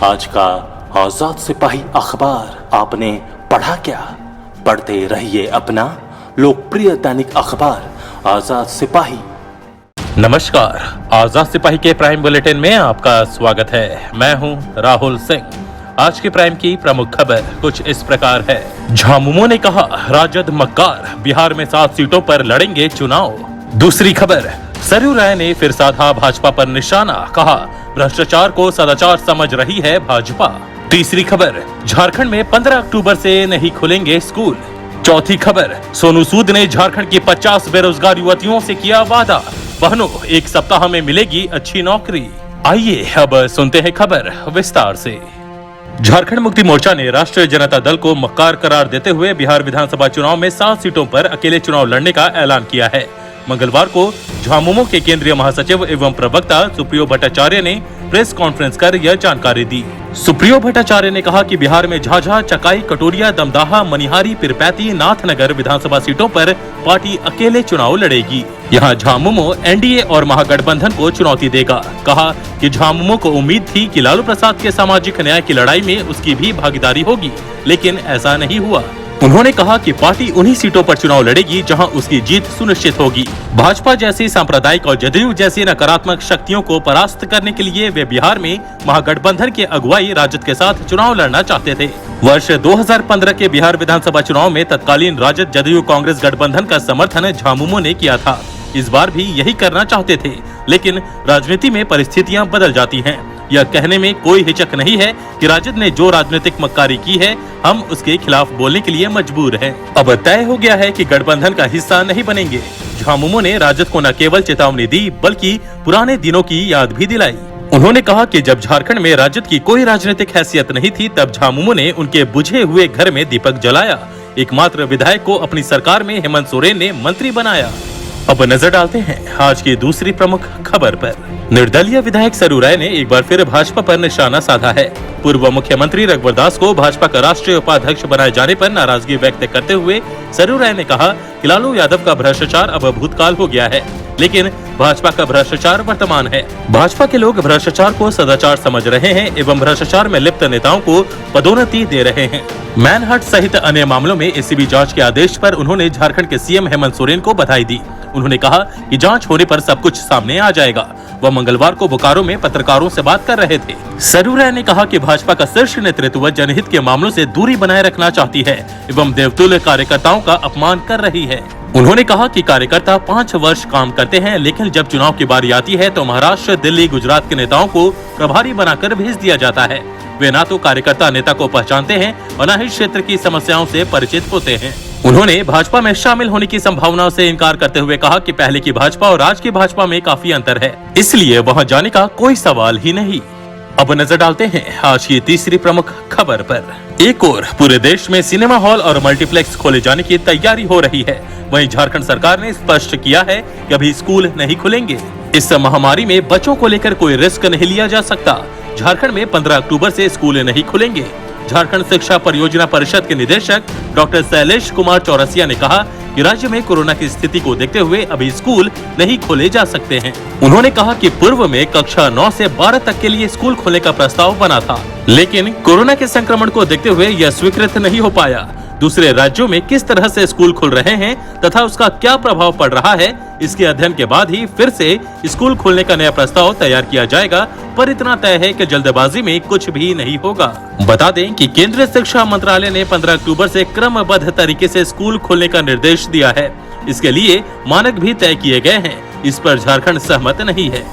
आज का आजाद सिपाही अखबार आपने पढ़ा क्या? पढ़ते रहिए अपना लोकप्रिय दैनिक अखबार आजाद सिपाही। नमस्कार, आजाद सिपाही के प्राइम बुलेटिन में आपका स्वागत है। मैं हूं राहुल सिंह। आज के प्राइम की प्रमुख खबर कुछ इस प्रकार है। झामुमो ने कहा, राजद मक्कार, बिहार में 7 सीटों पर लड़ेंगे चुनाव। दूसरी खबर, सरयू राय ने फिर साधा भाजपा पर निशाना, कहा भ्रष्टाचार को सदाचार समझ रही है भाजपा। तीसरी खबर, झारखंड में 15 अक्टूबर से नहीं खुलेंगे स्कूल। चौथी खबर, सोनू सूद ने झारखंड की 50 बेरोजगार युवतियों से किया वादा, बहनों 1 सप्ताह में मिलेगी अच्छी नौकरी। आइए अब सुनते हैं खबर विस्तार से। झारखंड मुक्ति मोर्चा ने राष्ट्रीय जनता दल को मक्कार करार देते हुए बिहार विधानसभा चुनाव में 7 सीटों पर अकेले चुनाव लड़ने का ऐलान किया है। मंगलवार को झामुमो के केंद्रीय महासचिव एवं प्रवक्ता सुप्रियो भट्टाचार्य ने प्रेस कॉन्फ्रेंस कर यह जानकारी दी। सुप्रियो भट्टाचार्य ने कहा कि बिहार में झाझा, चकाई, कटोरिया, दमदाहा, मनिहारी, पीरपैंती, नाथनगर विधानसभा सीटों पर पार्टी अकेले चुनाव लड़ेगी। यहाँ झामुमो एनडीए और महागठबंधन को चुनौती देगा। कहा कि झामुमो को उम्मीद थी कि लालू प्रसाद के सामाजिक न्याय की लड़ाई में उसकी भी भागीदारी होगी, लेकिन ऐसा नहीं हुआ। उन्होंने कहा कि पार्टी उन्हीं सीटों पर चुनाव लड़ेगी जहां उसकी जीत सुनिश्चित होगी। भाजपा जैसी सांप्रदायिक और जदयू जैसी नकारात्मक शक्तियों को परास्त करने के लिए वे बिहार में महागठबंधन के अगुवाई राजद के साथ चुनाव लड़ना चाहते थे। वर्ष 2015 के बिहार विधानसभा चुनाव में तत्कालीन राजद जदयू कांग्रेस गठबंधन का समर्थन झामुमो ने किया था। इस बार भी यही करना चाहते थे, लेकिन राजनीति में परिस्थितियां बदल जाती हैं। यह कहने में कोई हिचक नहीं है कि राजद ने जो राजनीतिक मक्कारी की है, हम उसके खिलाफ बोलने के लिए मजबूर हैं। अब तय हो गया है कि गठबंधन का हिस्सा नहीं बनेंगे। झामुमो ने राजद को न केवल चेतावनी दी, बल्कि पुराने दिनों की याद भी दिलाई। उन्होंने कहा कि जब झारखंड में राजद की कोई राजनीतिक हैसियत नहीं थी, तब झामुमो ने उनके बुझे हुए घर में दीपक जलाया। एकमात्र विधायक को अपनी सरकार में हेमंत सोरेन ने मंत्री बनाया। अब नजर डालते हैं आज की दूसरी प्रमुख खबर पर। निर्दलीय विधायक सरयू राय ने एक बार फिर भाजपा पर निशाना साधा है। पूर्व मुख्यमंत्री रघुवर दास को भाजपा का राष्ट्रीय उपाध्यक्ष बनाए जाने पर नाराजगी व्यक्त करते हुए सरयू राय ने कहा कि लालू यादव का भ्रष्टाचार अब भूतकाल हो गया है, लेकिन भाजपा का भ्रष्टाचार वर्तमान है। भाजपा के लोग भ्रष्टाचार को सदाचार समझ रहे हैं एवं भ्रष्टाचार में लिप्त नेताओं को पदोन्नति दे रहे हैं। मैनहट सहित अन्य मामलों में एसीबी जांच के आदेश पर उन्होंने झारखंड के सीएम हेमंत सोरेन को बधाई दी। उन्होंने कहा कि जांच होने पर सब कुछ सामने आ जाएगा। वह मंगलवार को बोकारो में पत्रकारों से बात कर रहे थे। सरयू राय ने कहा कि भाजपा का शीर्ष नेतृत्व जनहित के मामलों से दूरी बनाए रखना चाहती है एवं देवतुल्य कार्यकर्ताओं का अपमान कर रही है। उन्होंने कहा कि कार्यकर्ता 5 वर्ष काम करते हैं, लेकिन जब चुनाव की बारी आती है तो महाराष्ट्र, दिल्ली, गुजरात के नेताओं को प्रभारी बनाकर भेज दिया जाता है। वे न तो कार्यकर्ता नेता को पहचानते हैं और न ही क्षेत्र की समस्याओं से परिचित होते हैं। उन्होंने भाजपा में शामिल होने की संभावनाओं से इनकार करते हुए कहा कि पहले की भाजपा और आज की भाजपा में काफी अंतर है, इसलिए वहां जाने का कोई सवाल ही नहीं। अब नजर डालते हैं आज की तीसरी प्रमुख खबर पर। एक ओर पूरे देश में सिनेमा हॉल और मल्टीप्लेक्स खोले जाने की तैयारी हो रही है, वहीं झारखंड सरकार ने स्पष्ट किया है कि अभी स्कूल नहीं खुलेंगे। इस महामारी में बच्चों को लेकर कोई रिस्क नहीं लिया जा सकता। झारखंड में 15 अक्टूबर से स्कूल नहीं खुलेंगे। झारखंड शिक्षा परियोजना परिषद के निदेशक डॉक्टर शैलेश कुमार चौरसिया ने कहा कि राज्य में कोरोना की स्थिति को देखते हुए अभी स्कूल नहीं खोले जा सकते हैं। उन्होंने कहा कि पूर्व में कक्षा 9 से 12 तक के लिए स्कूल खोलने का प्रस्ताव बना था, लेकिन कोरोना के संक्रमण को देखते हुए यह स्वीकृत नहीं हो पाया। दूसरे राज्यों में किस तरह से स्कूल खुल रहे हैं तथा उसका क्या प्रभाव पड़ रहा है, इसके अध्ययन के बाद ही फिर से स्कूल खोलने का नया प्रस्ताव तैयार किया जाएगा। पर इतना तय है कि जल्दबाजी में कुछ भी नहीं होगा। बता दें कि केंद्रीय शिक्षा मंत्रालय ने 15 अक्टूबर से क्रमबद्ध तरीके से स्कूल खोलने का निर्देश दिया है। इसके लिए मानक भी तय किए गए हैं। इस पर झारखंड सहमत नहीं है।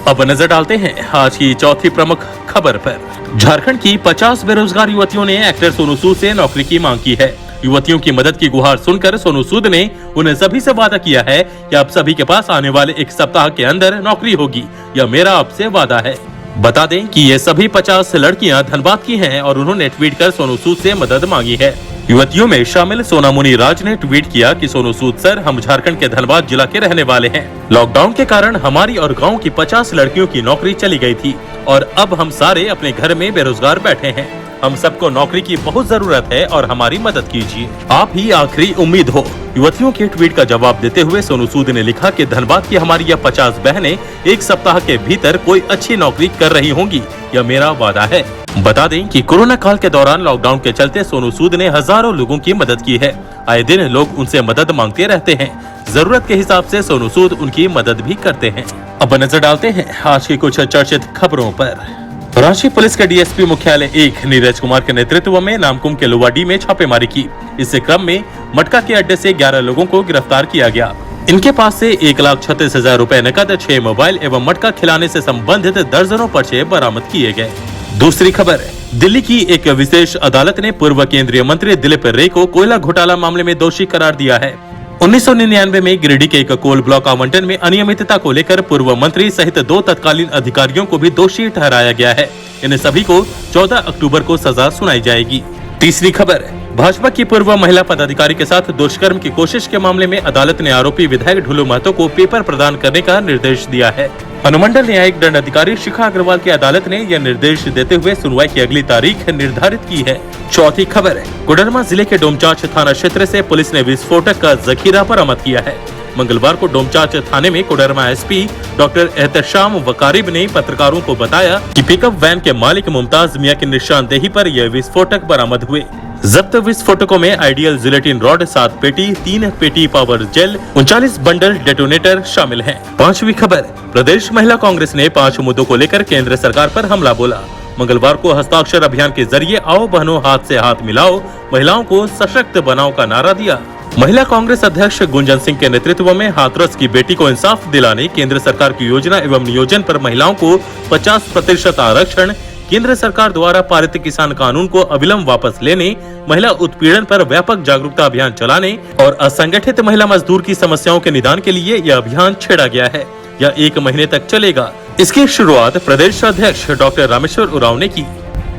अब नजर डालते हैं आज की चौथी प्रमुख खबर पर। झारखंड की 50 बेरोजगार युवतियों ने एक्टर सोनू सूद से नौकरी की मांग की है। युवतियों की मदद की गुहार सुनकर सोनू सूद ने उन्हें सभी से वादा किया है कि आप सभी के पास आने वाले 1 सप्ताह के अंदर नौकरी होगी। यह मेरा आपसे वादा है। बता दें कि ये सभी 50 लड़कियां धनबाद की हैं और उन्होंने ट्वीट कर सोनू सूद से मदद मांगी है। युवतियों में शामिल सोनामुनी राज ने ट्वीट किया कि सोनू सूद सर, हम झारखंड के धनबाद जिला के रहने वाले हैं। लॉकडाउन के कारण हमारी और गांव की 50 लड़कियों की नौकरी चली गई थी और अब हम सारे अपने घर में बेरोजगार बैठे हैं। हम सबको नौकरी की बहुत जरूरत है और हमारी मदद कीजिए। आप ही आखिरी उम्मीद हो। युवतियों के ट्वीट का जवाब देते हुए सोनू सूद ने लिखा कि धनबाद की हमारी यह 50 बहनें एक सप्ताह के भीतर कोई अच्छी नौकरी कर रही होंगी, यह मेरा वादा है। बता दें कि कोरोना काल के दौरान लॉकडाउन के चलते सोनू सूद ने हजारों लोगों की मदद की है। आए दिन लोग उनसे मदद मांगते रहते हैं। जरूरत के हिसाब से सोनू सूद उनकी मदद भी करते हैं। अब नजर डालते हैं आज की कुछ चर्चित खबरों पर। रांची पुलिस के डीएसपी मुख्यालय 1 नीरज कुमार के नेतृत्व में नामकुम के लोवाडी में छापेमारी की। इस क्रम में मटका के अड्डे से 11 लोगों को गिरफ्तार किया गया। इनके पास से 1,36,000 रुपए नकद, 6 मोबाइल एवं मटका खिलाने से संबंधित दर्जनों पर्चे बरामद किए गए। दूसरी खबर, दिल्ली की एक विशेष अदालत ने पूर्व केंद्रीय मंत्री दिलीप रे को कोयला घोटाला मामले में दोषी करार दिया है। 1999 में गिरिडीह के एक कोल ब्लॉक आवंटन में अनियमितता को लेकर पूर्व मंत्री सहित 2 तत्कालीन अधिकारियों को भी दोषी ठहराया गया है। इन सभी को 14 अक्टूबर को सजा सुनाई जाएगी। तीसरी खबर, भाजपा की पूर्व महिला पदाधिकारी के साथ दुष्कर्म की कोशिश के मामले में अदालत ने आरोपी विधायक ढुलू महतो को पेपर प्रदान करने का निर्देश दिया है। अनुमंडल न्यायिक दंडाधिकारी शिखा अग्रवाल की अदालत ने यह निर्देश देते हुए सुनवाई की अगली तारीख निर्धारित की है। चौथी खबर, कोडरमा जिले के डोमचांच थाना क्षेत्र से पुलिस ने विस्फोटक का जखीरा बरामद किया है। मंगलवार को डोमचांच थाने में कोडरमा एसपी डॉक्टर एहतशाम वकारिब ने पत्रकारों को बताया कि पिकअप वैन के मालिक मुमताज मियां की निशानदेही पर यह विस्फोटक बरामद हुए। जब्त विस्फोटकों में आइडियल जिलेटिन रॉड 7 पेटी, 3 पेटी पावर जेल, 39 बंडल डेटोनेटर शामिल हैं। पांचवी खबर, प्रदेश महिला कांग्रेस ने 5 मुद्दों को लेकर केंद्र सरकार पर हमला बोला। मंगलवार को हस्ताक्षर अभियान के जरिए आओ बहनों हाथ से हाथ मिलाओ, महिलाओं को सशक्त बनाओ का नारा दिया। महिला कांग्रेस अध्यक्ष गुंजन सिंह के नेतृत्व में हाथरस की बेटी को इंसाफ दिलाने, केंद्र सरकार की योजना एवं नियोजन पर महिलाओं को 50% आरक्षण, केंद्र सरकार द्वारा पारित किसान कानून को अविलंब वापस लेने, महिला उत्पीड़न पर व्यापक जागरूकता अभियान चलाने और असंगठित महिला मजदूर की समस्याओं के निदान के लिए यह अभियान छेड़ा गया है। यह 1 महीने तक चलेगा। इसकी शुरुआत प्रदेश अध्यक्ष डॉक्टर रामेश्वर उरांव ने की।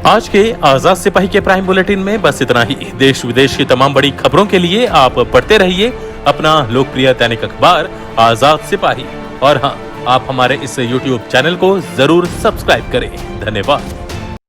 आज के आजाद सिपाही के प्राइम बुलेटिन में बस इतना ही। देश विदेश की तमाम बड़ी खबरों के लिए आप पढ़ते रहिए अपना लोकप्रिय दैनिक अखबार आजाद सिपाही। और हाँ, आप हमारे इस YouTube चैनल को जरूर सब्सक्राइब करें। धन्यवाद।